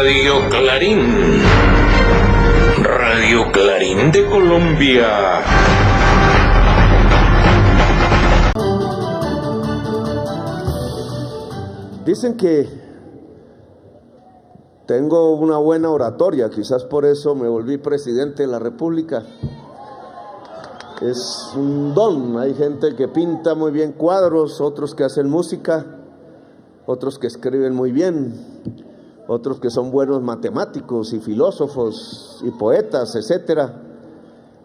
Radio Clarín. Radio Clarín de Colombia. Dicen que tengo una buena oratoria, quizás por eso me volví presidente de la República. Es un don, hay gente que pinta muy bien cuadros, otros que hacen música, otros que escriben muy bien, otros que son buenos matemáticos y filósofos y poetas, etcétera.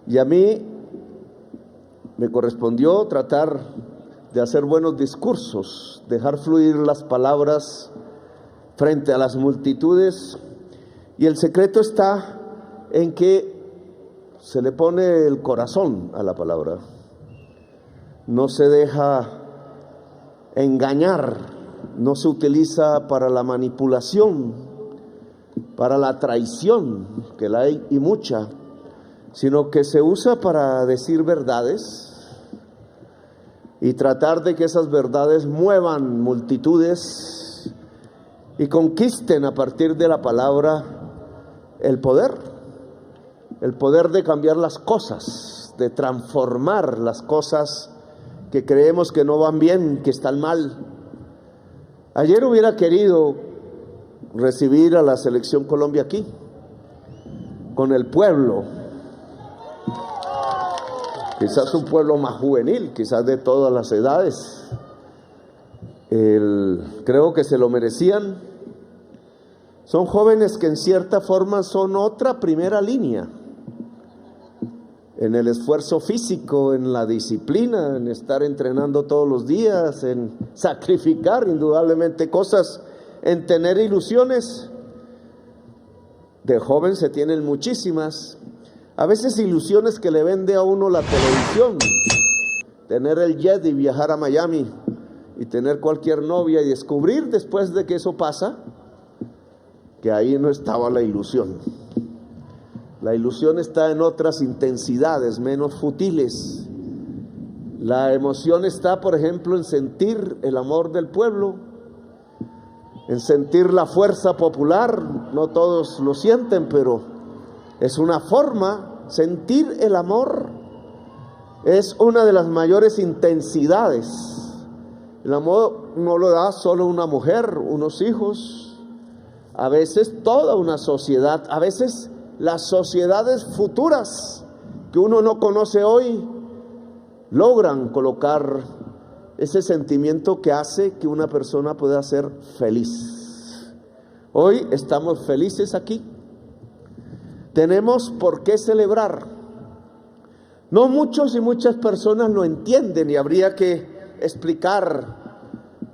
Y a mí me correspondió tratar de hacer buenos discursos, dejar fluir las palabras frente a las multitudes, y el secreto está en que se le pone el corazón a la palabra, no se deja engañar, no se utiliza para la manipulación, para la traición, que la hay y mucha, sino que se usa para decir verdades y tratar de que esas verdades muevan multitudes y conquisten a partir de la palabra el poder de cambiar las cosas, de transformar las cosas que creemos que no van bien, que están mal. Ayer hubiera querido recibir a la Selección Colombia aquí, con el pueblo, quizás un pueblo más juvenil, quizás de todas las edades. Creo que se lo merecían. Son jóvenes que en cierta forma son otra primera línea en el esfuerzo físico, en la disciplina, en estar entrenando todos los días, en sacrificar indudablemente cosas, en tener ilusiones. De joven se tienen muchísimas, a veces ilusiones que le vende a uno la televisión, tener el jet y viajar a Miami y tener cualquier novia, y descubrir después de que eso pasa que ahí no estaba la ilusión. La ilusión está en otras intensidades, menos futiles. La emoción está, por ejemplo, en sentir el amor del pueblo, en sentir la fuerza popular. No todos lo sienten, pero es una forma. Sentir el amor es una de las mayores intensidades. El amor no lo da solo una mujer, unos hijos, a veces toda una sociedad, a veces las sociedades futuras que uno no conoce hoy logran colocar ese sentimiento que hace que una persona pueda ser feliz. Hoy estamos felices aquí. Tenemos por qué celebrar. No muchos y muchas personas lo entienden, y habría que explicar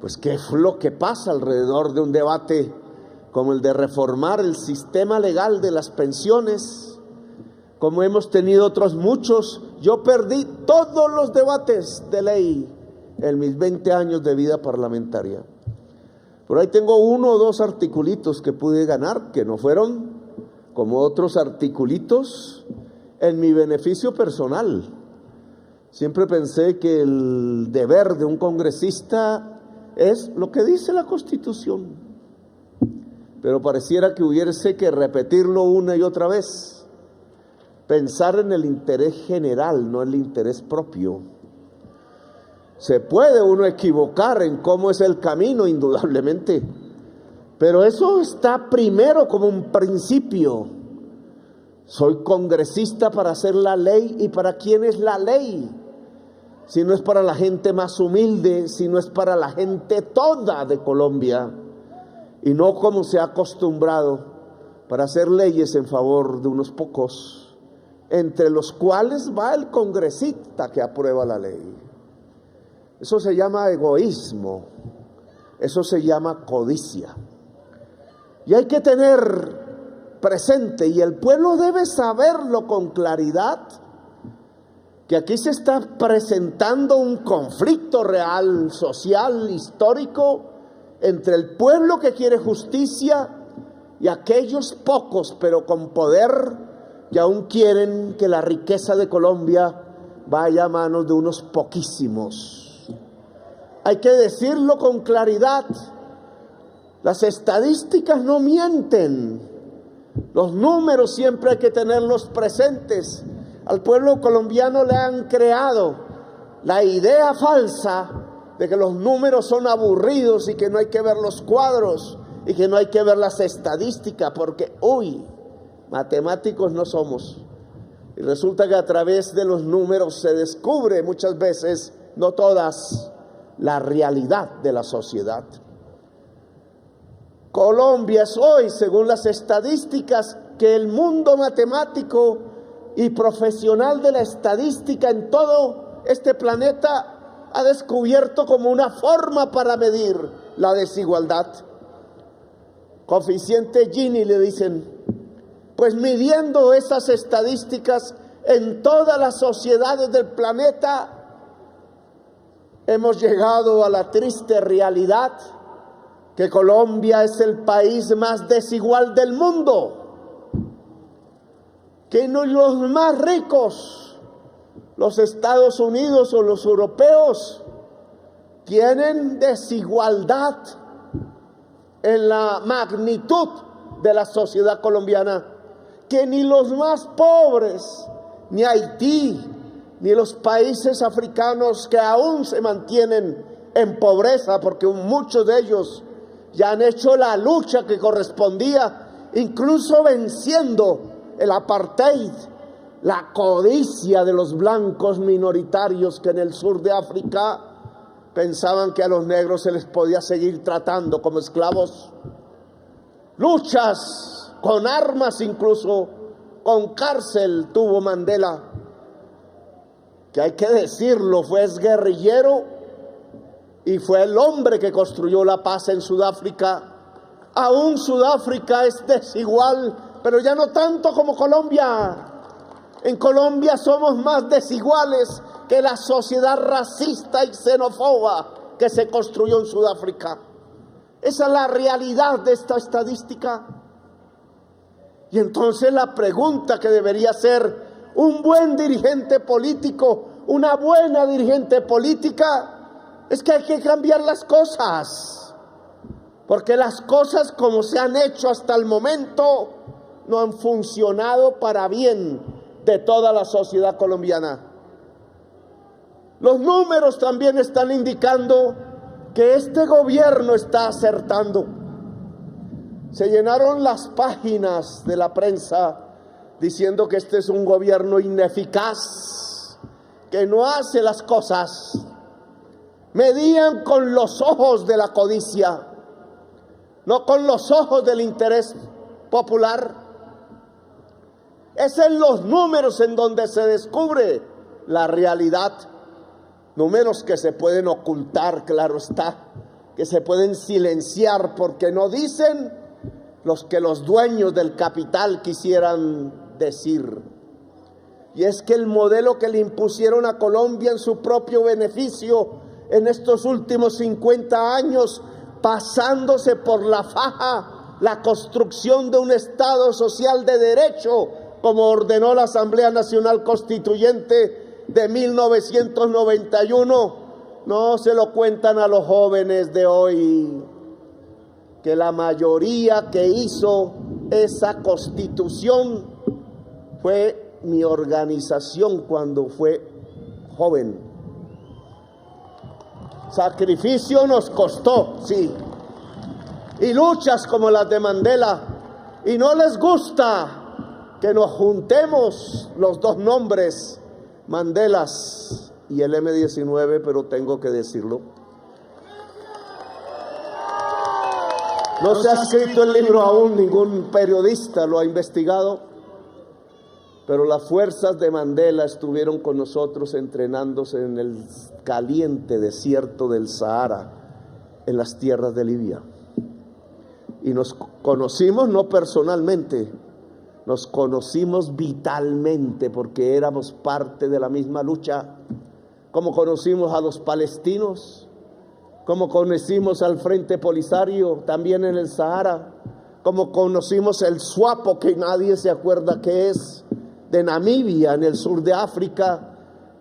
pues qué es lo que pasa alrededor de un debate como el de reformar el sistema legal de las pensiones, como hemos tenido otros muchos. Yo perdí todos los debates de ley en mis 20 años de vida parlamentaria. Por ahí tengo 1 o 2 articulitos que pude ganar, que no fueron como otros articulitos en mi beneficio personal. Siempre pensé que el deber de un congresista es lo que dice la Constitución, pero pareciera que hubiese que repetirlo una y otra vez, pensar en el interés general, no en el interés propio. Se puede uno equivocar en cómo es el camino, indudablemente, pero eso está primero como un principio. Soy congresista para hacer la ley. ¿Y para quién es la ley? Si no es para la gente más humilde, si no es para la gente toda de Colombia, y no como se ha acostumbrado para hacer leyes en favor de unos pocos, entre los cuales va el congresista que aprueba la ley. Eso se llama egoísmo, eso se llama codicia. Y hay que tener presente, y el pueblo debe saberlo con claridad, que aquí se está presentando un conflicto real, social, histórico, entre el pueblo que quiere justicia y aquellos pocos, pero con poder, que aún quieren que la riqueza de Colombia vaya a manos de unos poquísimos. Hay que decirlo con claridad. Las estadísticas no mienten. Los números siempre hay que tenerlos presentes. Al pueblo colombiano le han creado la idea falsa de que los números son aburridos y que no hay que ver los cuadros y que no hay que ver las estadísticas, porque matemáticos no somos. Y resulta que a través de los números se descubre muchas veces, no todas, la realidad de la sociedad. Colombia es hoy, según las estadísticas, que el mundo matemático y profesional de la estadística en todo este planeta ha descubierto como una forma para medir la desigualdad. Coeficiente Gini le dicen. Pues midiendo esas estadísticas en todas las sociedades del planeta, hemos llegado a la triste realidad que Colombia es el país más desigual del mundo, que no los más ricos, los Estados Unidos o los europeos, tienen desigualdad en la magnitud de la sociedad colombiana, que ni los más pobres, ni Haití, ni los países africanos que aún se mantienen en pobreza, porque muchos de ellos ya han hecho la lucha que correspondía, incluso venciendo el apartheid, la codicia de los blancos minoritarios que en el sur de África pensaban que a los negros se les podía seguir tratando como esclavos. Luchas con armas, incluso con cárcel tuvo Mandela, que hay que decirlo, fue guerrillero y fue el hombre que construyó la paz en Sudáfrica. Aún Sudáfrica es desigual, pero ya no tanto como Colombia. En Colombia somos más desiguales que la sociedad racista y xenófoba que se construyó en Sudáfrica. Esa es la realidad de esta estadística. Y entonces la pregunta que debería ser un buen dirigente político, una buena dirigente política, es que hay que cambiar las cosas. Porque las cosas como se han hecho hasta el momento no han funcionado para bien de toda la sociedad colombiana. Los números también están indicando que este gobierno está acertando. Se llenaron las páginas de la prensa diciendo que este es un gobierno ineficaz, que no hace las cosas. Medían con los ojos de la codicia, no con los ojos del interés popular. Es en los números en donde se descubre la realidad. Números que se pueden ocultar, claro está, que se pueden silenciar porque no dicen los que los dueños del capital quisieran decir. Y es que el modelo que le impusieron a Colombia en su propio beneficio en estos últimos 50 años, pasándose por la faja la construcción de un Estado social de derecho, como ordenó la Asamblea Nacional Constituyente de 1991, no se lo cuentan a los jóvenes de hoy, que la mayoría que hizo esa constitución fue mi organización cuando fue joven. Sacrificio nos costó, sí, y luchas como las de Mandela, y no les gusta que nos juntemos los dos nombres, Mandelas y el M-19, pero tengo que decirlo. No se ha escrito el libro aún, ningún periodista lo ha investigado, pero las fuerzas de Mandela estuvieron con nosotros entrenándose en el caliente desierto del Sahara, en las tierras de Libia. Y nos conocimos no personalmente, nos conocimos vitalmente porque éramos parte de la misma lucha, como conocimos a los palestinos, como conocimos al Frente Polisario también en el Sahara, como conocimos el SWAPO, que nadie se acuerda qué es, de Namibia en el sur de África,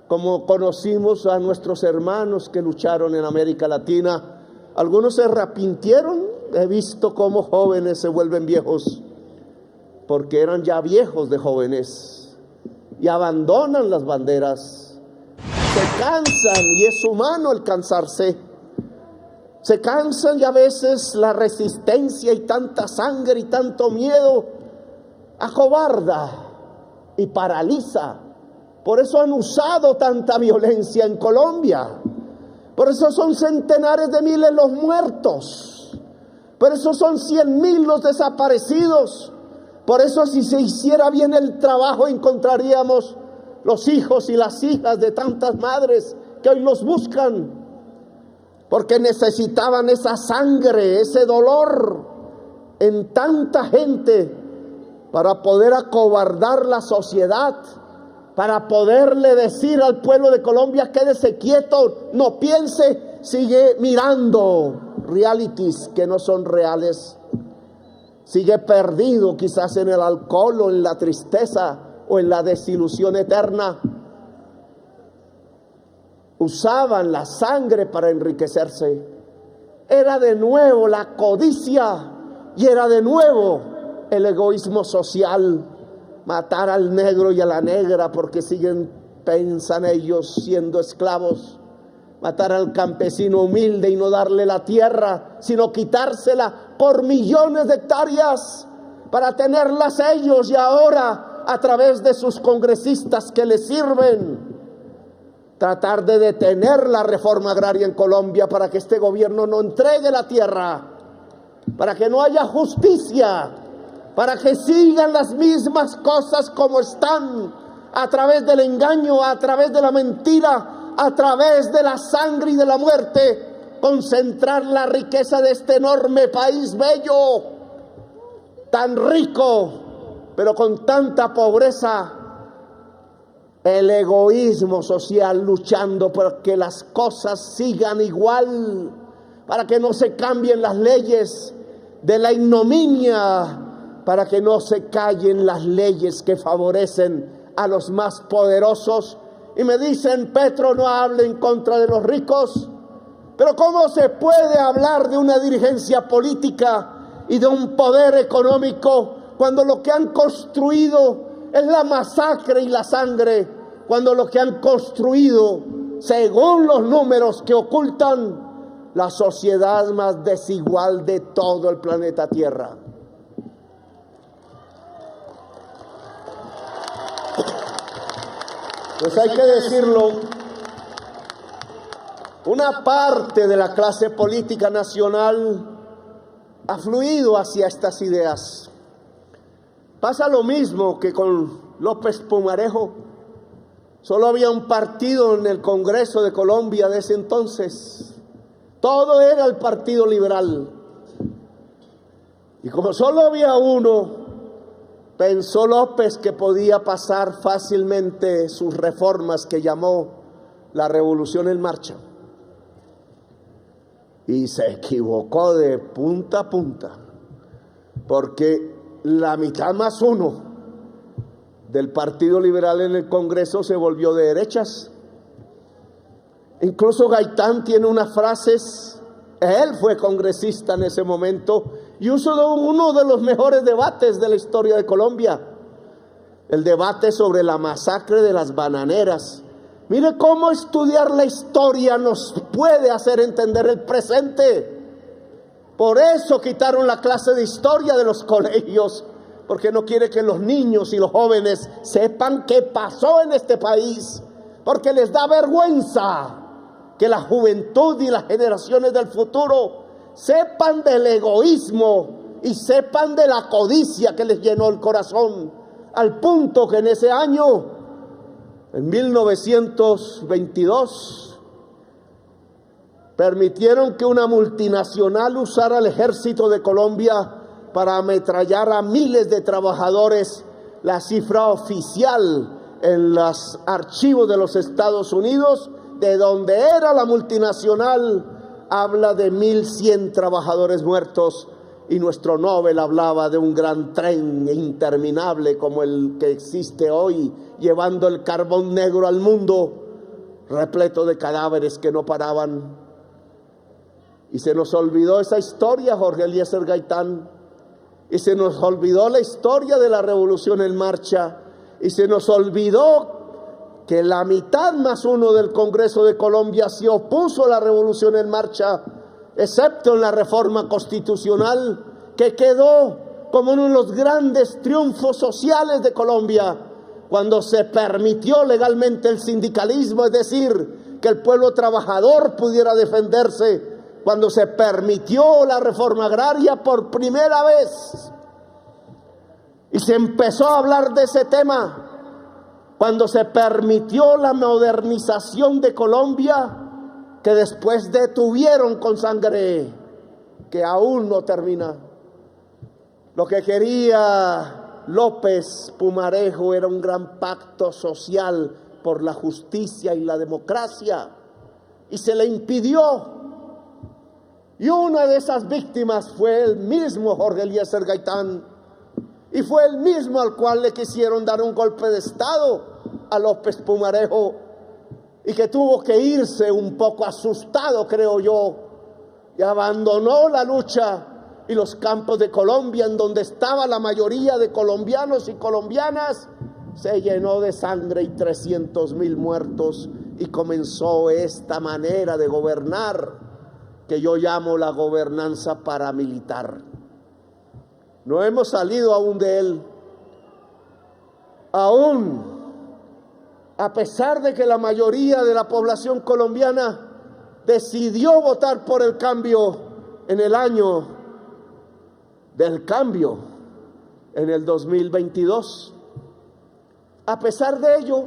como conocimos a nuestros hermanos que lucharon en América Latina. Algunos se arrepintieron he visto cómo jóvenes se vuelven viejos, porque eran ya viejos de jóvenes, y abandonan las banderas, se cansan, y es humano el cansarse, se cansan, y a veces la resistencia y tanta sangre y tanto miedo acobarda y paraliza. Por eso han usado tanta violencia en Colombia, por eso son centenares de miles los muertos, por eso son 100,000 los desaparecidos. Por eso, si se hiciera bien el trabajo, encontraríamos los hijos y las hijas de tantas madres que hoy los buscan, porque necesitaban esa sangre, ese dolor en tanta gente para poder acobardar la sociedad, para poderle decir al pueblo de Colombia: quédese quieto, no piense, sigue mirando realities que no son reales. Sigue perdido quizás en el alcohol o en la tristeza o en la desilusión eterna. Usaban la sangre para enriquecerse. Era de nuevo la codicia y era de nuevo el egoísmo social. Matar al negro y a la negra porque piensan ellos siendo esclavos. Matar al campesino humilde y no darle la tierra, sino quitársela por millones de hectáreas para tenerlas ellos, y ahora a través de sus congresistas que les sirven, tratar de detener la reforma agraria en Colombia para que este gobierno no entregue la tierra, para que no haya justicia, para que sigan las mismas cosas como están, a través del engaño, a través de la mentira, a través de la sangre y de la muerte, concentrar la riqueza de este enorme país bello, tan rico, pero con tanta pobreza. El egoísmo social luchando para que las cosas sigan igual, para que no se cambien las leyes de la ignominia, para que no se callen las leyes que favorecen a los más poderosos. Y me dicen: Petro, no hable en contra de los ricos. Pero ¿cómo se puede hablar de una dirigencia política y de un poder económico cuando lo que han construido es la masacre y la sangre? Cuando lo que han construido, según los números que ocultan, la sociedad más desigual de todo el planeta Tierra. Pues hay que decirlo, una parte de la clase política nacional ha fluido hacia estas ideas. Pasa lo mismo que con López Pumarejo. Solo había un partido en el Congreso de Colombia de ese entonces. Todo era el Partido Liberal. Y como solo había uno, pensó López que podía pasar fácilmente sus reformas que llamó la Revolución en Marcha. Y se equivocó de punta a punta, porque la mitad más uno del Partido Liberal en el Congreso se volvió de derechas. Incluso Gaitán tiene unas frases, él fue congresista en ese momento y usó uno de los mejores debates de la historia de Colombia, el debate sobre la masacre de las bananeras. Mire cómo estudiar la historia nos puede hacer entender el presente. Por eso quitaron la clase de historia de los colegios, porque no quiere que los niños y los jóvenes sepan qué pasó en este país, porque les da vergüenza que la juventud y las generaciones del futuro sepan del egoísmo y sepan de la codicia que les llenó el corazón, al punto que en ese año, en 1922, permitieron que una multinacional usara el ejército de Colombia para ametrallar a miles de trabajadores. La cifra oficial en los archivos de los Estados Unidos, de donde era la multinacional, habla de 1,100 trabajadores muertos, y nuestro Nobel hablaba de un gran tren interminable como el que existe hoy, llevando el carbón negro al mundo, repleto de cadáveres que no paraban. Y se nos olvidó esa historia, Jorge Eliezer Gaitán. Y se nos olvidó la historia de la Revolución en Marcha. Y se nos olvidó que la mitad más uno del Congreso de Colombia se opuso a la Revolución en Marcha, excepto en la reforma constitucional, que quedó como uno de los grandes triunfos sociales de Colombia, cuando se permitió legalmente el sindicalismo, es decir, que el pueblo trabajador pudiera defenderse, cuando se permitió la reforma agraria por primera vez, y se empezó a hablar de ese tema, cuando se permitió la modernización de Colombia, que después detuvieron con sangre, que aún no termina. Lo que quería López Pumarejo era un gran pacto social por la justicia y la democracia, y se le impidió. Y una de esas víctimas fue el mismo Jorge Eliezer Gaitán, y fue el mismo al cual le quisieron dar un golpe de Estado a López Pumarejo, y que tuvo que irse un poco asustado, creo yo, y abandonó la lucha y los campos de Colombia, en donde estaba la mayoría de colombianos y colombianas, se llenó de sangre y 300,000 muertos, y comenzó esta manera de gobernar que yo llamo la gobernanza paramilitar. No hemos salido aún de él. Aún, a pesar de que la mayoría de la población colombiana decidió votar por el cambio en el año del cambio, en el 2022. A pesar de ello,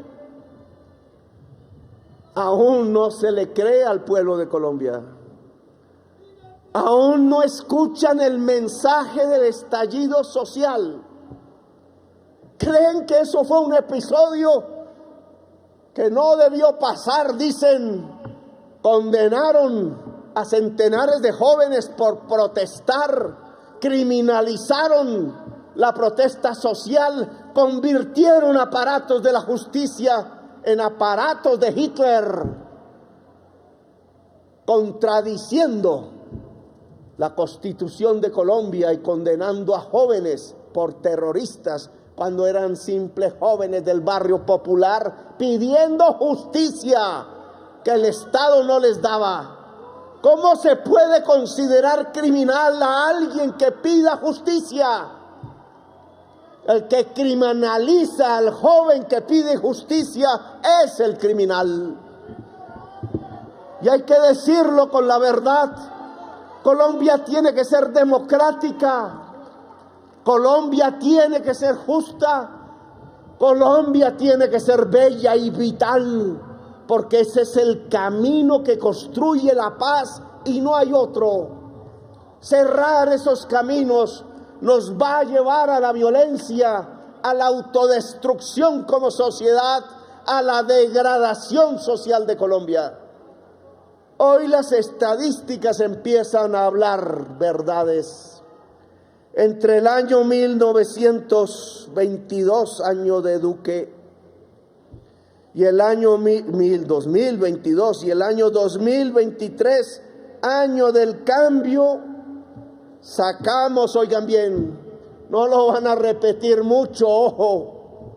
aún no se le cree al pueblo de Colombia. Aún no escuchan el mensaje del estallido social. Creen que eso fue un episodio que no debió pasar, dicen. Condenaron a centenares de jóvenes por protestar, criminalizaron la protesta social, convirtieron aparatos de la justicia en aparatos de Hitler, contradiciendo la Constitución de Colombia y condenando a jóvenes por terroristas cuando eran simples jóvenes del barrio popular pidiendo justicia que el Estado no les daba. ¿Cómo se puede considerar criminal a alguien que pida justicia? El que criminaliza al joven que pide justicia es el criminal. Y hay que decirlo con la verdad. Colombia tiene que ser democrática, Colombia tiene que ser justa, Colombia tiene que ser bella y vital, porque ese es el camino que construye la paz y no hay otro. Cerrar esos caminos nos va a llevar a la violencia, a la autodestrucción como sociedad, a la degradación social de Colombia. Hoy las estadísticas empiezan a hablar verdades. Entre el año 1922, año de Duque, y el año 2022 y el año 2023, año del cambio, sacamos, oigan bien, no lo van a repetir mucho, ojo,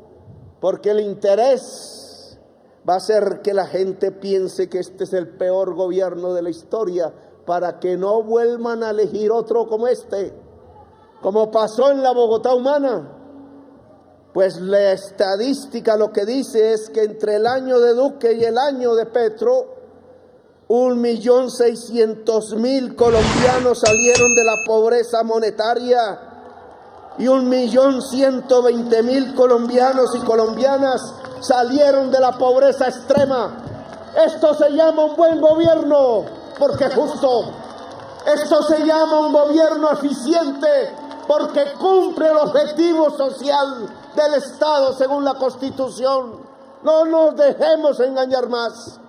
porque el interés va a hacer que la gente piense que este es el peor gobierno de la historia, para que no vuelvan a elegir otro como este, como pasó en la Bogotá humana. Pues la estadística lo que dice es que entre el año de Duque y el año de Petro, 1.600.000 colombianos salieron de la pobreza monetaria y 1.120.000 colombianos y colombianas salieron de la pobreza extrema. Esto se llama un buen gobierno, porque es justo. Esto se llama un gobierno eficiente, porque cumple el objetivo social del Estado según la Constitución. No nos dejemos engañar más.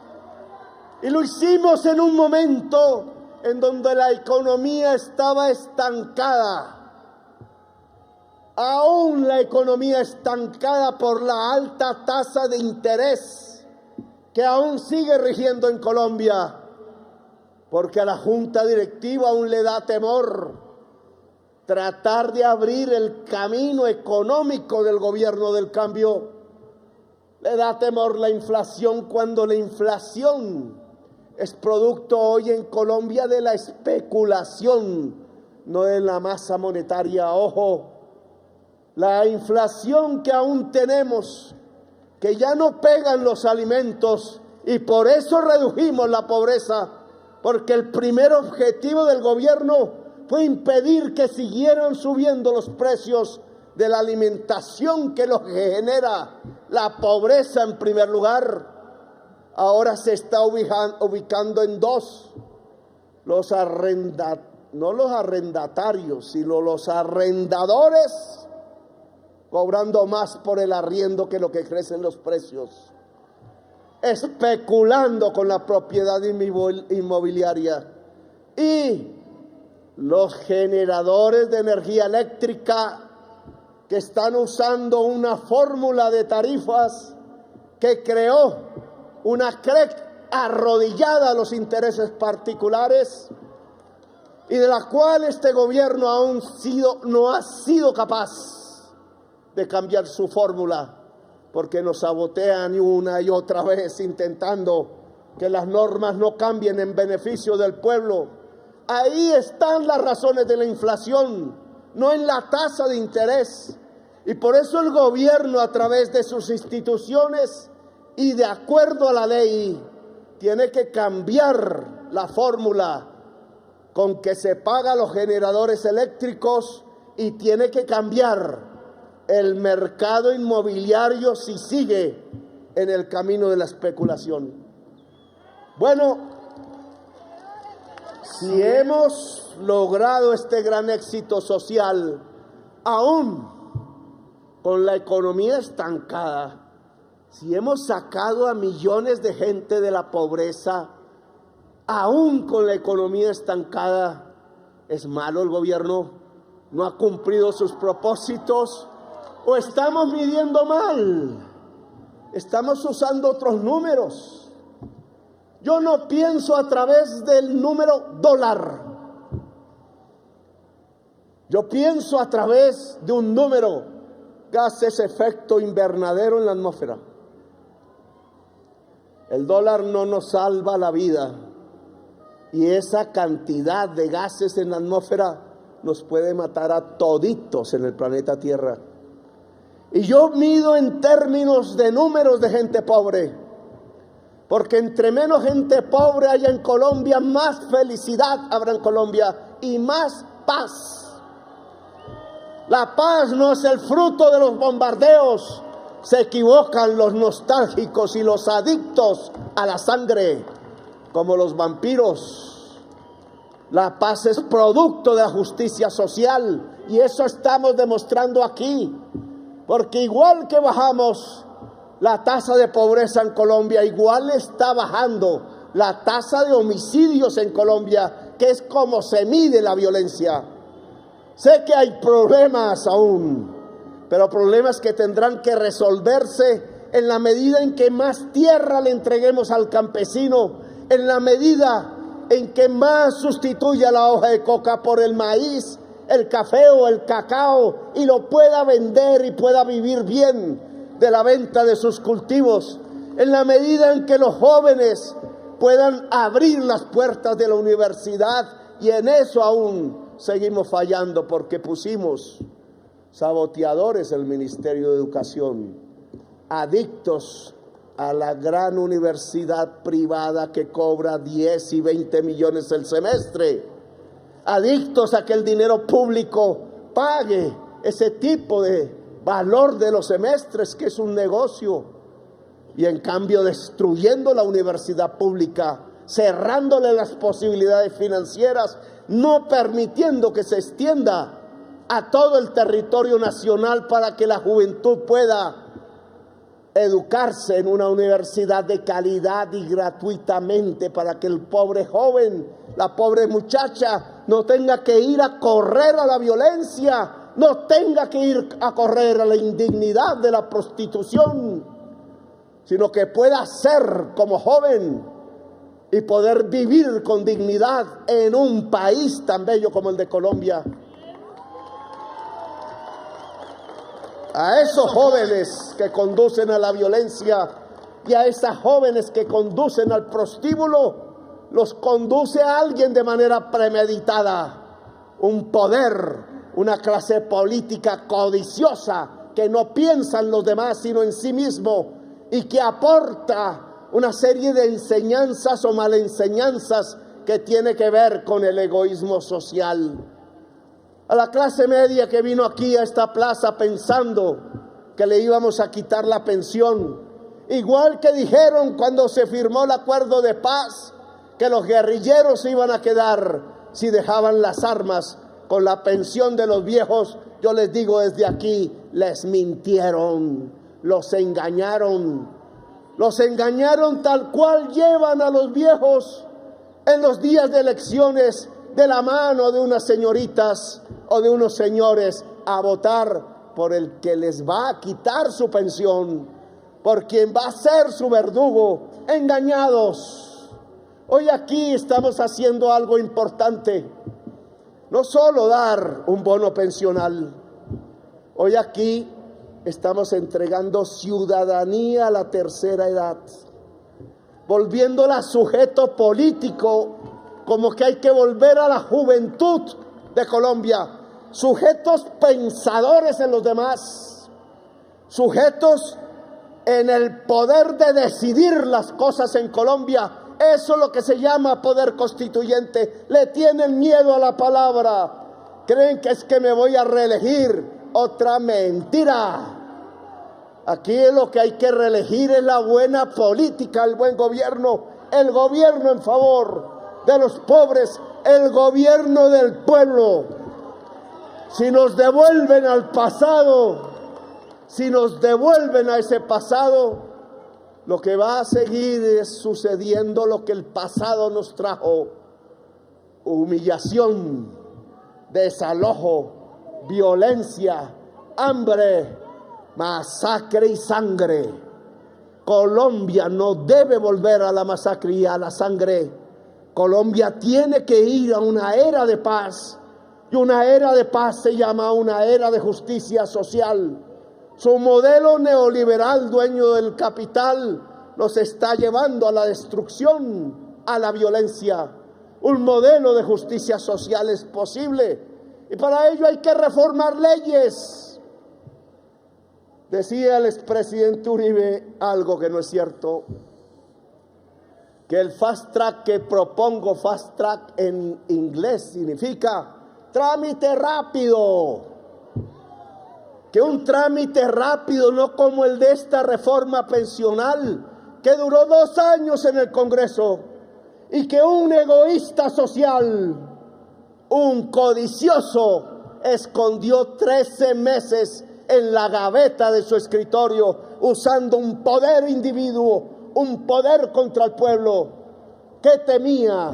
Y lo hicimos en un momento en donde la economía estaba estancada. Aún la economía estancada por la alta tasa de interés que aún sigue rigiendo en Colombia. porque a la junta directiva aún le da temor tratar de abrir el camino económico del gobierno del cambio. Le da temor la inflación, cuando la inflación es producto hoy en Colombia de la especulación, no de la masa monetaria. Ojo, la inflación que aún tenemos, que ya no pegan los alimentos, y por eso redujimos la pobreza, porque el primer objetivo del gobierno fue impedir que siguieran subiendo los precios de la alimentación, que lo que genera la pobreza en primer lugar. Ahora se está ubicando en dos: no los arrendatarios, sino los arrendadores, cobrando más por el arriendo que lo que crecen los precios, especulando con la propiedad inmobiliaria, y los generadores de energía eléctrica, que están usando una fórmula de tarifas que creó una CREC arrodillada a los intereses particulares, y de la cual este gobierno no ha sido capaz de cambiar su fórmula, porque nos sabotean una y otra vez intentando que las normas no cambien en beneficio del pueblo. Ahí están las razones de la inflación, no en la tasa de interés. Y por eso el gobierno, a través de sus instituciones y de acuerdo a la ley, tiene que cambiar la fórmula con que se paga a los generadores eléctricos, y tiene que cambiar el mercado inmobiliario si sigue en el camino de la especulación. Bueno, si hemos logrado este gran éxito social, aún con la economía estancada, si hemos sacado a millones de gente de la pobreza, aún con la economía estancada, ¿es malo el gobierno? ¿No ha cumplido sus propósitos? ¿O estamos midiendo mal? ¿Estamos usando otros números? Yo no pienso a través del número dólar. Yo pienso a través de un número: gases efecto invernadero en la atmósfera. El dólar no nos salva la vida, y esa cantidad de gases en la atmósfera nos puede matar a toditos en el planeta Tierra. Y yo mido en términos de números de gente pobre, porque entre menos gente pobre haya en Colombia, más felicidad habrá en Colombia y más paz. La paz no es el fruto de los bombardeos. Se equivocan los nostálgicos y los adictos a la sangre, como los vampiros. La paz es producto de la justicia social, y eso estamos demostrando aquí, porque igual que bajamos la tasa de pobreza en Colombia, igual está bajando la tasa de homicidios en Colombia, que es como se mide la violencia. Sé que hay problemas aún, pero problemas que tendrán que resolverse en la medida en que más tierra le entreguemos al campesino, en la medida en que más sustituya la hoja de coca por el maíz, el café o el cacao, y lo pueda vender y pueda vivir bien de la venta de sus cultivos, en la medida en que los jóvenes puedan abrir las puertas de la universidad, y en eso aún seguimos fallando, porque pusimos saboteadores el Ministerio de Educación, adictos a la gran universidad privada que cobra 10 y 20 millones el semestre, adictos a que el dinero público pague ese tipo de valor de los semestres, que es un negocio, y en cambio destruyendo la universidad pública, cerrándole las posibilidades financieras, no permitiendo que se extienda a todo el territorio nacional para que la juventud pueda educarse en una universidad de calidad y gratuitamente, para que el pobre joven, la pobre muchacha, no tenga que ir a correr a la violencia, no tenga que ir a correr a la indignidad de la prostitución, sino que pueda ser como joven y poder vivir con dignidad en un país tan bello como el de Colombia. A esos jóvenes que conducen a la violencia y a esas jóvenes que conducen al prostíbulo, los conduce a alguien de manera premeditada, un poder, una clase política codiciosa que no piensa en los demás sino en sí mismo y que aporta una serie de enseñanzas o malenseñanzas que tiene que ver con el egoísmo social. A la clase media que vino aquí a esta plaza pensando que le íbamos a quitar la pensión, igual que dijeron cuando se firmó el acuerdo de paz que los guerrilleros se iban a quedar si dejaban las armas con la pensión de los viejos, yo les digo desde aquí, les mintieron, los engañaron tal cual llevan a los viejos en los días de elecciones de la mano de unas señoritas o de unos señores a votar por el que les va a quitar su pensión, por quien va a ser su verdugo, engañados. Hoy aquí estamos haciendo algo importante, no solo dar un bono pensional, hoy aquí estamos entregando ciudadanía a la tercera edad, volviéndola sujeto político, como que hay que volver a la juventud de Colombia, sujetos pensadores en los demás, sujetos en el poder de decidir las cosas en Colombia. Eso es lo que se llama poder constituyente. Le tienen miedo a la palabra, creen que es que me voy a reelegir. Otra mentira. Aquí lo que hay que reelegir es la buena política, el buen gobierno, el gobierno en favor de los pobres, el gobierno del pueblo. Si nos devuelven al pasado, si nos devuelven a ese pasado, lo que va a seguir es sucediendo lo que el pasado nos trajo: humillación, desalojo, violencia, hambre, masacre y sangre. Colombia no debe volver a la masacre y a la sangre. Colombia tiene que ir a una era de paz, y una era de paz se llama una era de justicia social. Su modelo neoliberal, dueño del capital, nos está llevando a la destrucción, a la violencia. Un modelo de justicia social es posible, y para ello hay que reformar leyes. Decía el expresidente Uribe algo que no es cierto, que el fast track que propongo, fast track en inglés significa trámite rápido, que un trámite rápido, no como el de esta reforma pensional que duró 2 años en el Congreso, y que un egoísta social, un codicioso, escondió 13 meses en la gaveta de su escritorio, usando un poder individuo, un poder contra el pueblo. ¿Qué temía?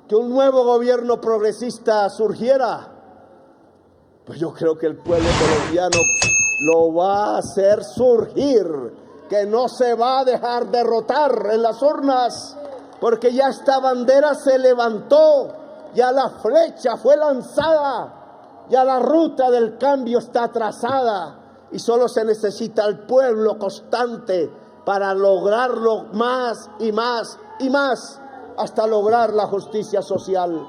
¿Que un nuevo gobierno progresista surgiera? Pues yo creo que el pueblo colombiano lo va a hacer surgir, que no se va a dejar derrotar en las urnas, porque ya esta bandera se levantó, ya la flecha fue lanzada, ya la ruta del cambio está trazada, y solo se necesita el pueblo constante para lograrlo más y más y más, hasta lograr la justicia social.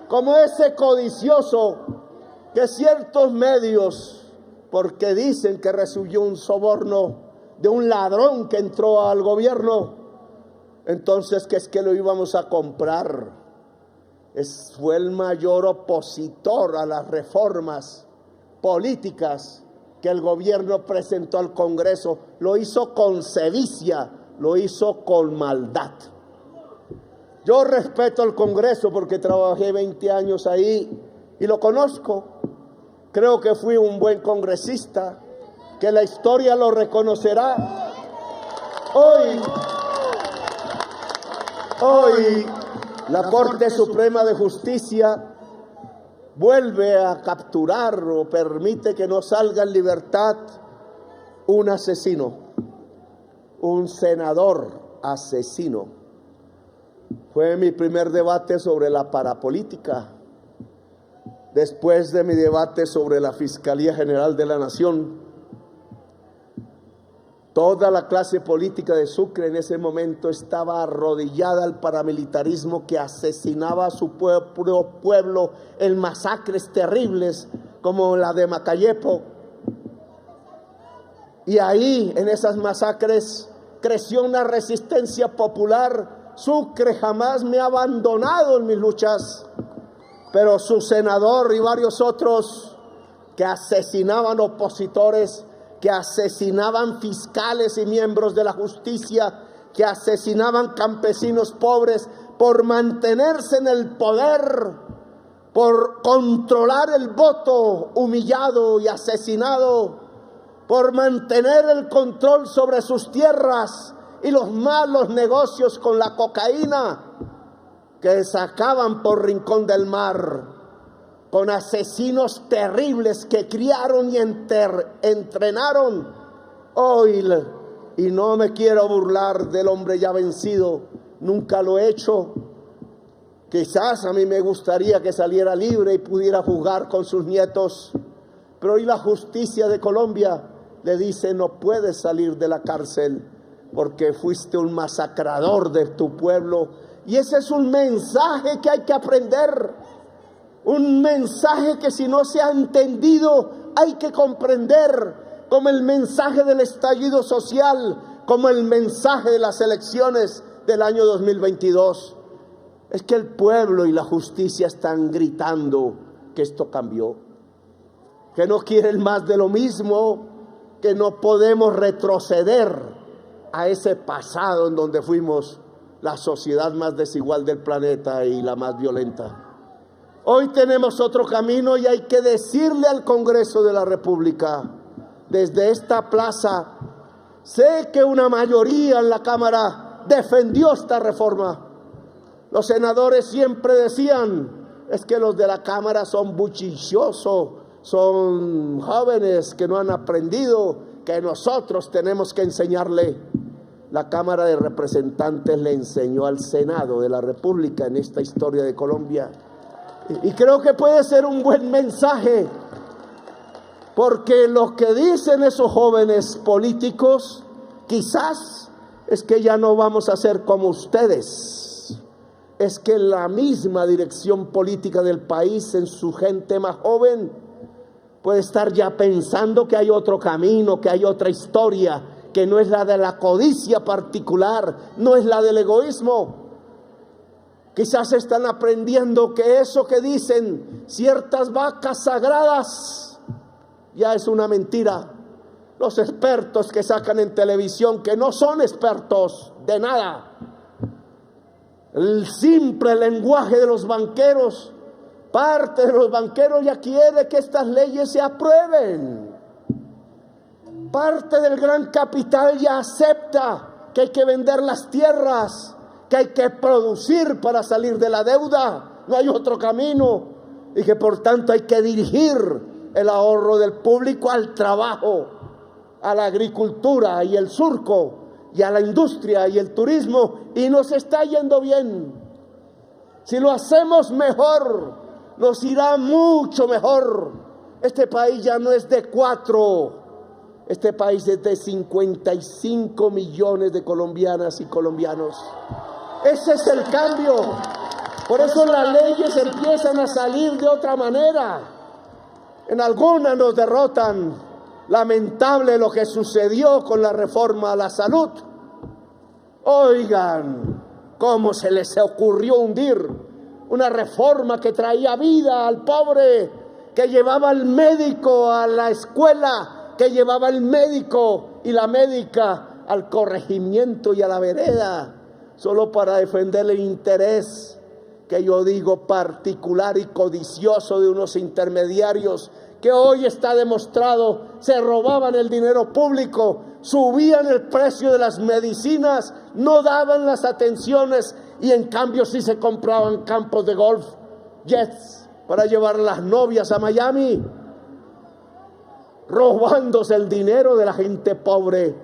Como ese codicioso que ciertos medios, porque dicen que recibió un soborno de un ladrón que entró al gobierno, entonces que es que lo íbamos a comprar. Fue el mayor opositor a las reformas políticas que el gobierno presentó al Congreso. Lo hizo con sevicia, lo hizo con maldad. Yo respeto el Congreso porque trabajé 20 años ahí y lo conozco. Creo que fui un buen congresista, que la historia lo reconocerá. Hoy la Corte Suprema de Justicia vuelve a capturar o permite que no salga en libertad un asesino, un senador asesino, Fue mi primer debate sobre la parapolítica, después de mi debate sobre la Fiscalía General de la Nación. Toda la clase política de Sucre en ese momento estaba arrodillada al paramilitarismo que asesinaba a su propio pueblo en masacres terribles como la de Macayepo. Y ahí, en esas masacres, creció una resistencia popular. Sucre jamás me ha abandonado en mis luchas, pero su senador y varios otros que asesinaban opositores, que asesinaban fiscales y miembros de la justicia, que asesinaban campesinos pobres por mantenerse en el poder, por controlar el voto humillado y asesinado, por mantener el control sobre sus tierras y los malos negocios con la cocaína que sacaban por Rincón del Mar, con asesinos terribles que criaron y entrenaron hoy. Y no me quiero burlar del hombre ya vencido, nunca lo he hecho. Quizás a mí me gustaría que saliera libre y pudiera jugar con sus nietos, pero hoy la justicia de Colombia le dice: no puedes salir de la cárcel porque fuiste un masacrador de tu pueblo. Y ese es un mensaje que hay que aprender. Un mensaje que, si no se ha entendido, hay que comprender, como el mensaje del estallido social, como el mensaje de las elecciones del año 2022. Es que el pueblo y la justicia están gritando que esto cambió, que no quieren más de lo mismo, que no podemos retroceder a ese pasado en donde fuimos la sociedad más desigual del planeta y la más violenta. Hoy tenemos otro camino y hay que decirle al Congreso de la República, desde esta plaza: sé que una mayoría en la Cámara defendió esta reforma. Los senadores siempre decían: es que los de la Cámara son bulliciosos, son jóvenes que no han aprendido, que nosotros tenemos que enseñarle. La Cámara de Representantes le enseñó al Senado de la República en esta historia de Colombia. Y creo que puede ser un buen mensaje, porque lo que dicen esos jóvenes políticos quizás es que ya no vamos a ser como ustedes. Es que la misma dirección política del país, en su gente más joven, puede estar ya pensando que hay otro camino, que hay otra historia, que no es la de la codicia particular, no es la del egoísmo. Quizás están aprendiendo que eso que dicen ciertas vacas sagradas ya es una mentira. Los expertos que sacan en televisión, que no son expertos de nada. El simple lenguaje de los banqueros, parte de los banqueros ya quiere que estas leyes se aprueben. Parte del gran capital ya acepta que hay que vender las tierras, que hay que producir para salir de la deuda, no hay otro camino, y que por tanto hay que dirigir el ahorro del público al trabajo, a la agricultura y el surco, y a la industria y el turismo, y nos está yendo bien. Si lo hacemos mejor, nos irá mucho mejor. Este país ya no es de 4, este país es de 55 millones de colombianas y colombianos. Ese es el cambio. Por eso las leyes empiezan a salir de otra manera. En algunas nos derrotan. Lamentable lo que sucedió con la reforma a la salud. Oigan, cómo se les ocurrió hundir una reforma que traía vida al pobre, que llevaba al médico a la escuela, que llevaba al médico y la médica al corregimiento y a la vereda, solo para defender el interés, que yo digo particular y codicioso, de unos intermediarios que hoy está demostrado se robaban el dinero público, subían el precio de las medicinas, no daban las atenciones, y en cambio sí se compraban campos de golf, jets para llevar a las novias a Miami, robándose el dinero de la gente pobre.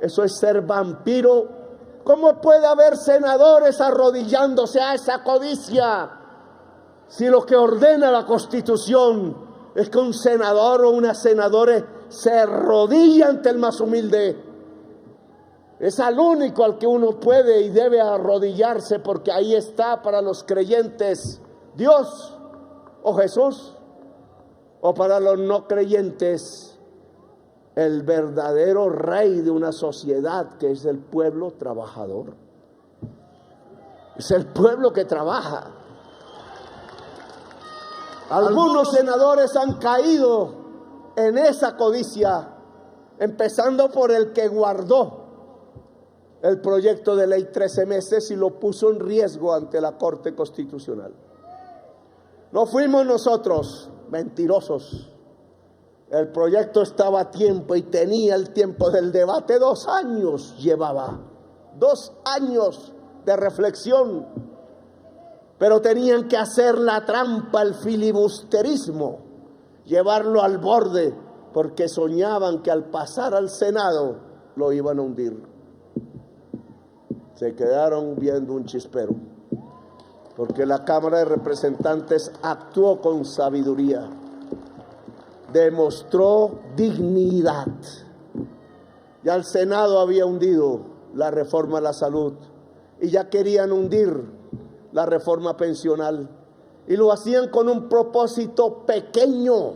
Eso es ser vampiro ¿Cómo puede haber senadores arrodillándose a esa codicia si lo que ordena la Constitución es que un senador o una senadora se arrodilla ante el más humilde? Es al único al que uno puede y debe arrodillarse, porque ahí está para los creyentes Dios o Jesús, o para los no creyentes el verdadero rey de una sociedad, que es el pueblo trabajador. Es el pueblo que trabaja. Algunos senadores han caído en esa codicia, empezando por el que guardó el proyecto de ley 13 meses y lo puso en riesgo ante la Corte Constitucional. No fuimos nosotros, mentirosos. El proyecto estaba a tiempo y tenía el tiempo del debate. 2 años llevaba, 2 años de reflexión. Pero tenían que hacer la trampa, el filibusterismo, llevarlo al borde, porque soñaban que al pasar al Senado lo iban a hundir. Se quedaron viendo un chispero, porque la Cámara de Representantes actuó con sabiduría, demostró dignidad. Ya el Senado había hundido la reforma a la salud y ya querían hundir la reforma pensional, y lo hacían con un propósito pequeño: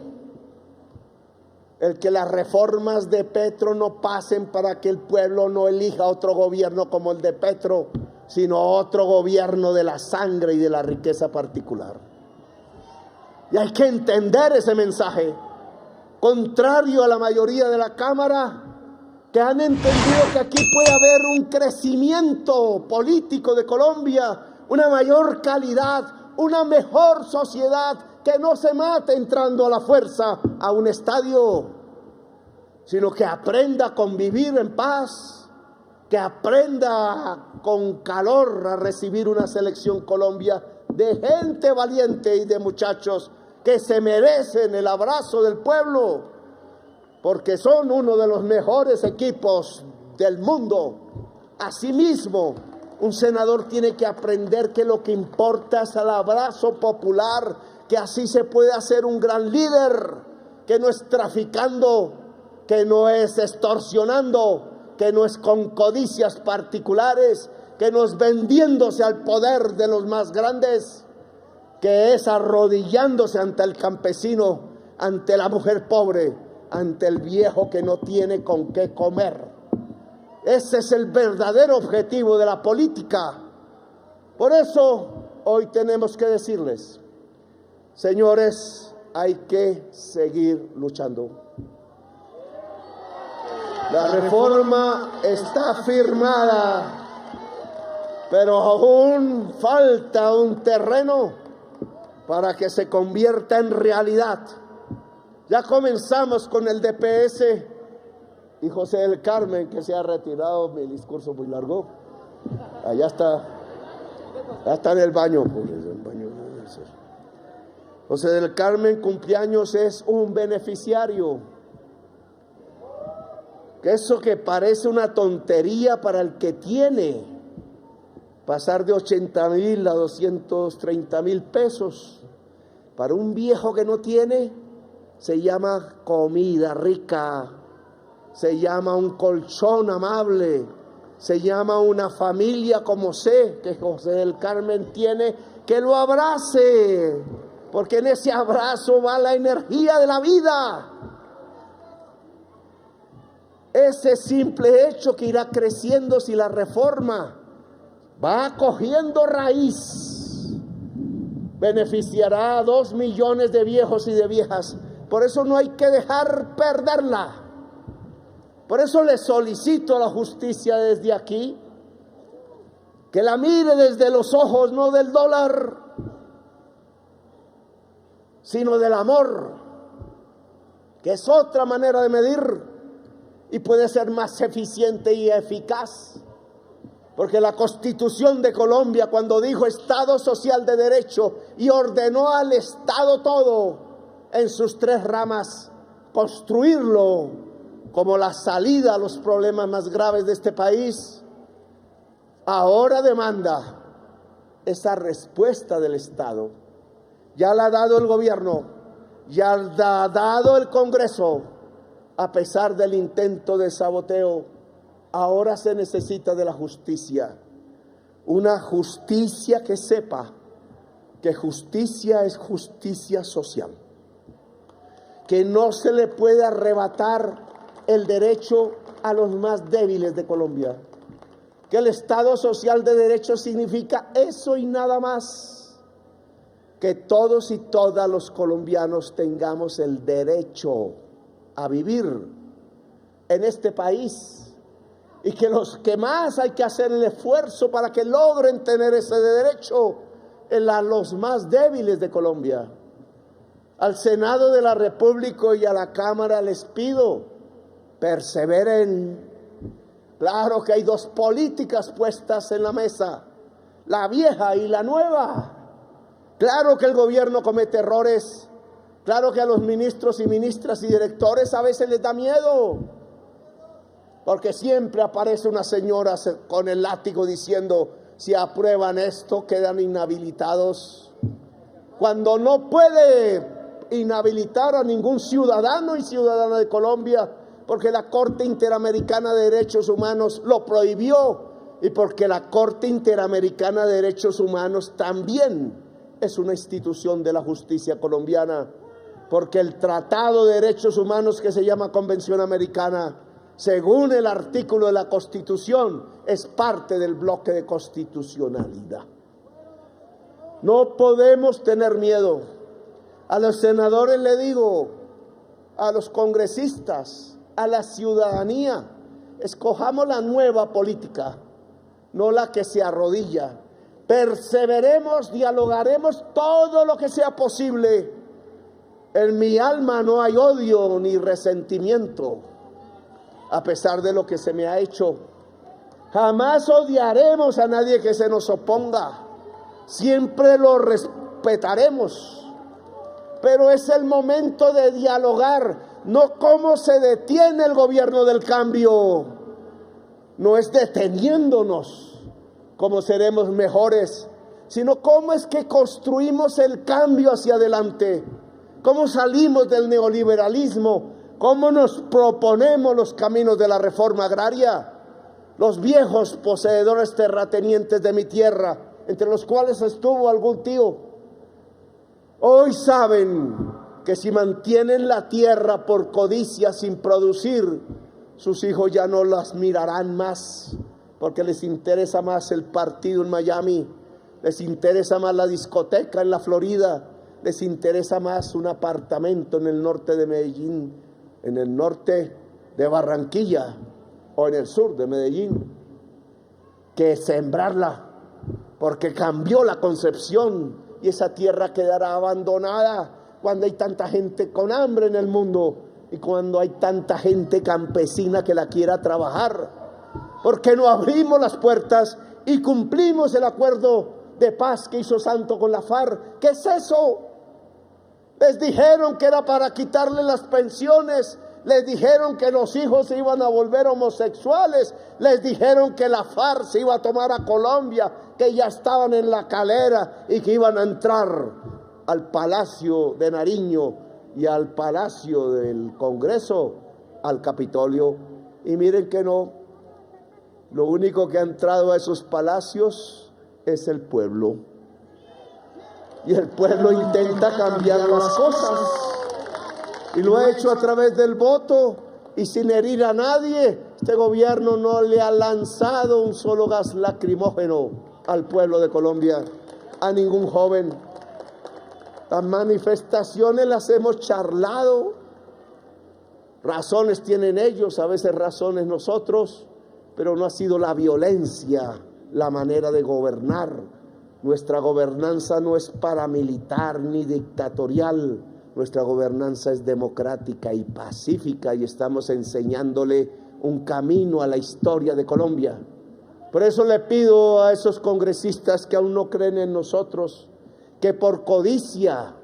el que las reformas de Petro no pasen para que el pueblo no elija otro gobierno como el de Petro, sino otro gobierno de la sangre y de la riqueza particular. Y hay que entender ese mensaje, contrario a la mayoría de la Cámara, que han entendido que aquí puede haber un crecimiento político de Colombia, una mayor calidad, una mejor sociedad, que no se mate entrando a la fuerza a un estadio, sino que aprenda a convivir en paz, que aprenda con calor a recibir una selección Colombia de gente valiente y de muchachos que se merecen el abrazo del pueblo, porque son uno de los mejores equipos del mundo. Asimismo, un senador tiene que aprender que lo que importa es el abrazo popular, que así se puede hacer un gran líder, que no es traficando, que no es extorsionando, que no es con codicias particulares, que no es vendiéndose al poder de los más grandes, que es arrodillándose ante el campesino, ante la mujer pobre, ante el viejo que no tiene con qué comer. Ese es el verdadero objetivo de la política. Por eso hoy tenemos que decirles: señores, hay que seguir luchando. La reforma está firmada, pero aún falta un terreno para que se convierta en realidad. Ya comenzamos con el DPS, y José del Carmen, que se ha retirado, mi discurso muy largo, allá está, ya está en el baño, José del Carmen cumpleaños, es un beneficiario. Que eso que parece una tontería para el que tiene, pasar de 80,000 a 230,000 pesos, para un viejo que no tiene, se llama comida rica, se llama un colchón amable, se llama una familia como sé que José del Carmen tiene, que lo abrace, porque en ese abrazo va la energía de la vida. Ese simple hecho que irá creciendo si la reforma va cogiendo raíz, beneficiará a 2 millones de viejos y de viejas. Por eso no hay que dejar perderla. Por eso le solicito a la justicia desde aquí que la mire desde los ojos, no del dólar, sino del amor, que es otra manera de medir y puede ser más eficiente y eficaz. Porque la Constitución de Colombia, cuando dijo Estado social de derecho y ordenó al Estado todo en sus 3 ramas, construirlo como la salida a los problemas más graves de este país, ahora demanda esa respuesta del Estado. Ya la ha dado el gobierno, ya la ha dado el Congreso, a pesar del intento de saboteo. Ahora se necesita de la justicia, una justicia que sepa que justicia es justicia social, que no se le puede arrebatar el derecho a los más débiles de Colombia, que el Estado social de derecho significa eso y nada más, que todos y todas los colombianos tengamos el derecho a vivir en este país, y que los que más hay que hacer el esfuerzo para que logren tener ese derecho en los más débiles de Colombia. Al Senado de la República y a la Cámara les pido, perseveren. Claro que hay dos políticas puestas en la mesa, la vieja y la nueva. Claro que el gobierno comete errores, claro que a los ministros y ministras y directores a veces les da miedo, porque siempre aparece una señora con el látigo diciendo, si aprueban esto quedan inhabilitados, cuando no puede inhabilitar a ningún ciudadano y ciudadana de Colombia, porque la Corte Interamericana de Derechos Humanos lo prohibió, y porque la Corte Interamericana de Derechos Humanos también es una institución de la justicia colombiana, porque el Tratado de Derechos Humanos, que se llama Convención Americana, según el artículo de la Constitución, es parte del bloque de constitucionalidad. No podemos tener miedo. A los senadores le digo, a los congresistas, a la ciudadanía, escojamos la nueva política, no la que se arrodilla. Perseveremos, dialogaremos todo lo que sea posible. En mi alma no hay odio ni resentimiento, a pesar de lo que se me ha hecho. Jamás odiaremos a nadie que se nos oponga, siempre lo respetaremos, pero es el momento de dialogar, no cómo se detiene el gobierno del cambio, no es deteniéndonos cómo seremos mejores, sino cómo es que construimos el cambio hacia adelante, cómo salimos del neoliberalismo, cómo nos proponemos los caminos de la reforma agraria. Los viejos poseedores terratenientes de mi tierra, entre los cuales estuvo algún tío, hoy saben que si mantienen la tierra por codicia sin producir, sus hijos ya no las mirarán más, porque les interesa más el partido en Miami, les interesa más la discoteca en la Florida, les interesa más un apartamento en el norte de Medellín, en el norte de Barranquilla o en el sur de Medellín, que sembrarla, porque cambió la concepción y esa tierra quedará abandonada cuando hay tanta gente con hambre en el mundo y cuando hay tanta gente campesina que la quiera trabajar. ¿Por qué no abrimos las puertas y cumplimos el acuerdo de paz que hizo Santo con la FARC? ¿Qué es eso? Les dijeron que era para quitarle las pensiones, les dijeron que los hijos se iban a volver homosexuales, les dijeron que la FARC se iba a tomar a Colombia, que ya estaban en la calera y que iban a entrar al Palacio de Nariño y al Palacio del Congreso, al Capitolio. Y miren que no, lo único que ha entrado a esos palacios es el pueblo. Y el pueblo intenta cambiar las cosas, y lo ha hecho a través del voto y sin herir a nadie. Este gobierno no le ha lanzado un solo gas lacrimógeno al pueblo de Colombia, a ningún joven. Las manifestaciones las hemos charlado, razones tienen ellos, a veces razones nosotros, pero no ha sido la violencia la manera de gobernar. Nuestra gobernanza no es paramilitar ni dictatorial, nuestra gobernanza es democrática y pacífica, y estamos enseñándole un camino a la historia de Colombia. Por eso le pido a esos congresistas que aún no creen en nosotros, que por codicia,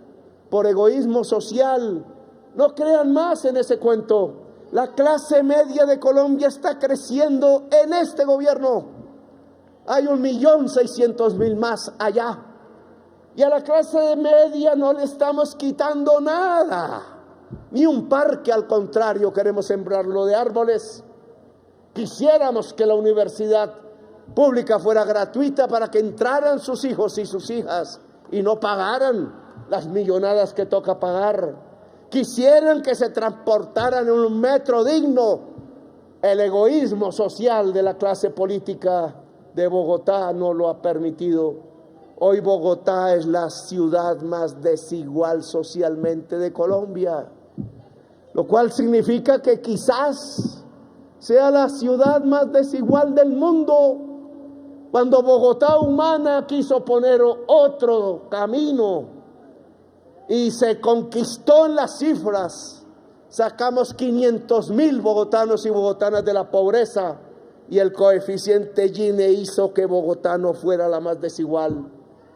por egoísmo social, no crean más en ese cuento. La clase media de Colombia está creciendo en este gobierno. hay 1.600.000 más allá. Y a la clase media no le estamos quitando nada, ni un parque, al contrario, queremos sembrarlo de árboles. Quisiéramos que la universidad pública fuera gratuita para que entraran sus hijos y sus hijas y no pagaran las millonadas que toca pagar. Quisieran que se transportaran en un metro digno. El egoísmo social de la clase política de Bogotá no lo ha permitido. Hoy Bogotá es la ciudad más desigual socialmente de Colombia, lo cual significa que quizás sea la ciudad más desigual del mundo. Cuando Bogotá Humana quiso poner otro camino y se conquistó en las cifras, sacamos 500.000 bogotanos y bogotanas de la pobreza y el coeficiente Gini hizo que Bogotá no fuera la más desigual.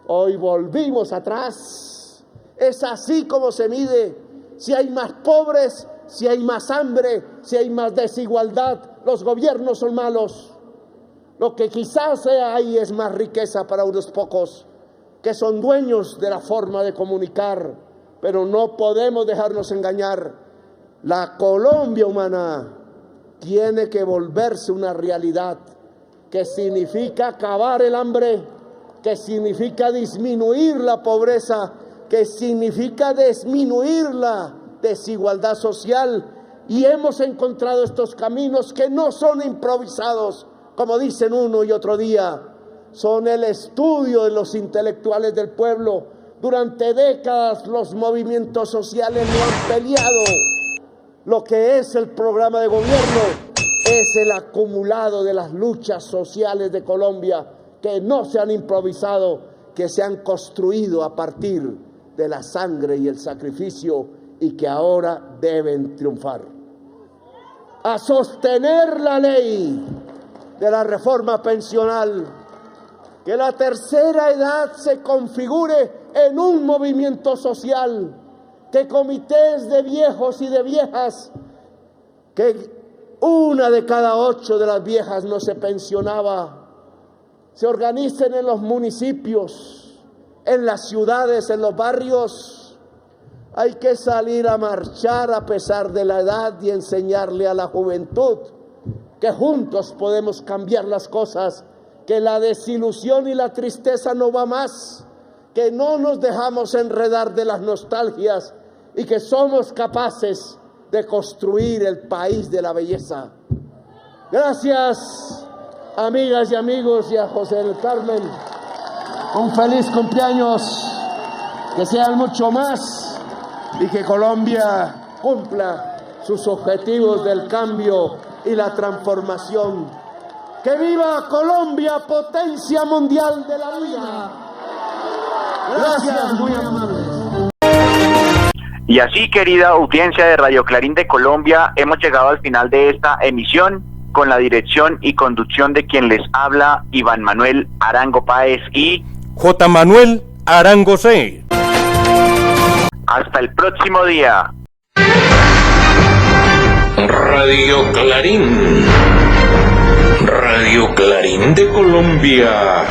Hoy volvimos atrás. Es así como se mide. Si hay más pobres, si hay más hambre, si hay más desigualdad, los gobiernos son malos. Lo que quizás sea ahí es más riqueza para unos pocos que son dueños de la forma de comunicar, pero no podemos dejarnos engañar. La Colombia humana tiene que volverse una realidad, que significa acabar el hambre, que significa disminuir la pobreza, que significa disminuir la desigualdad social. Y hemos encontrado estos caminos que no son improvisados, como dicen uno y otro día, son el estudio de los intelectuales del pueblo. Durante décadas los movimientos sociales no han peleado. Lo que es el programa de gobierno es el acumulado de las luchas sociales de Colombia, que no se han improvisado, que se han construido a partir de la sangre y el sacrificio y que ahora deben triunfar. A sostener la ley de la reforma pensional, que la tercera edad se configure en un movimiento social, que comités de viejos y de viejas, que 1 de cada 8 de las viejas no se pensionaba, se organicen en los municipios, en las ciudades, en los barrios. Hay que salir a marchar a pesar de la edad y enseñarle a la juventud que juntos podemos cambiar las cosas, que la desilusión y la tristeza no va más, que no nos dejamos enredar de las nostalgias y que somos capaces de construir el país de la belleza. Gracias, amigas y amigos, y a José del Carmen, un feliz cumpleaños, que sean mucho más y que Colombia cumpla sus objetivos del cambio y la transformación. ¡Que viva Colombia, potencia mundial de la vida! Gracias, muy amables. Y así, querida audiencia de Radio Clarín de Colombia, hemos llegado al final de esta emisión, con la dirección y conducción de quien les habla, Iván Manuel Arango Páez y J. Manuel Arango C. Hasta el próximo día. Radio Clarín. Radio Clarín de Colombia.